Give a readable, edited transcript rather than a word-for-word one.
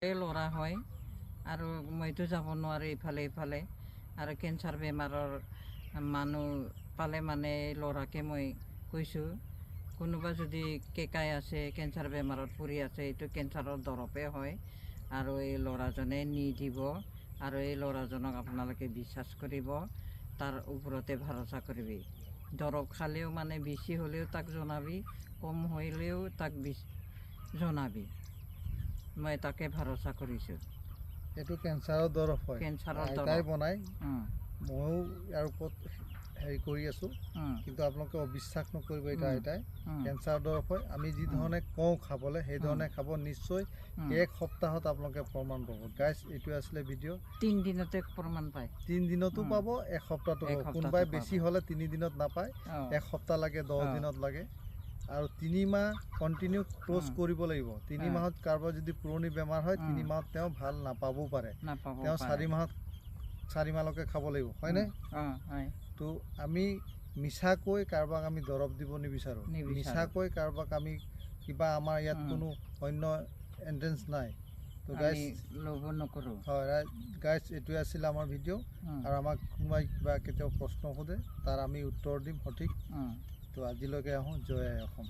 ল'ৰা হয় আৰু মইতো যাব নোৱাৰোঁ ইফালে ইফালে আৰু কেঞ্চাৰ বেমাৰৰ মানুহ পালে মানে ল'ৰাকে মই কৈছোঁ কোনোবা যদি কেঁকাই আছে কেঞ্চাৰ বেমাৰত পৰি আছে এইটো কেঞ্চাৰৰ দৰৱে হয় আৰু এই ল'ৰাজনে নি দিব আৰু এই ল'ৰাজনক আপোনালোকে বিশ্বাস কৰিব তাৰ ওপৰতে ভৰসা কৰিবি দৰৱ খালেও মানে বেছি হ'লেও তাক জনাবি কম হ'লেও তাক জনাবি মই তাকে ভৰসা কৰিছোঁ এইটো কেঞ্চাৰৰ দৰৱ হয় কেঞ্চাৰৰ আইতাই বনাই ময়ো ইয়াৰ ওপৰত হেৰি কৰি আছোঁ কিন্তু আপোনালোকে অবিশ্বাস নকৰিব এইটো আইতাই কেঞ্চাৰৰ দৰৱ হয় আমি যি ধৰণে কওঁ খাবলৈ সেই ধৰণে খাব নিশ্চয় এক সপ্তাহত আপোনালোকে প্ৰমাণ পাব গাইজ এইটো আছিলে ভিডিঅ' 3 দিনতে প্ৰমাণ পায় 3 দিনতো পাব এক সপ্তাহতো পাব কোনোবাই বেছি হ'লে 3 দিনত নাপায় এক সপ্তাহ লাগে 10 দিনত লাগে আৰু 3 মাহ কণ্টিনিউ ক্ৰছ কৰিব লাগিব 3 মাহত কাৰোবাৰ যদি পুৰণি বেমাৰ হয় 3 মাহত তেওঁ ভাল নাপাবও পাৰে তেওঁ 4 মাহলৈকে খাব লাগিব হয়নে তো আমি মিছাকৈ কাৰোবাক আমি দৰৱ দিব নিবিচাৰোঁ মিছাকৈ কাৰোবাক আমি কিবা আমাৰ ইয়াত কোনো অন্য এণ্ট্ৰেঞ্চ নাই তো গাইজ ল'ব নকৰোঁ হয় গাইজ এইটোৱে আছিলে আমাৰ ভিডিঅ' আৰু আমাক কোনোবাই কিবা কেতিয়াও প্ৰশ্ন সোধে তাৰ আমি উত্তৰ দিম সঠিক তো আজিলৈকে আহোঁ জয় আই অসম।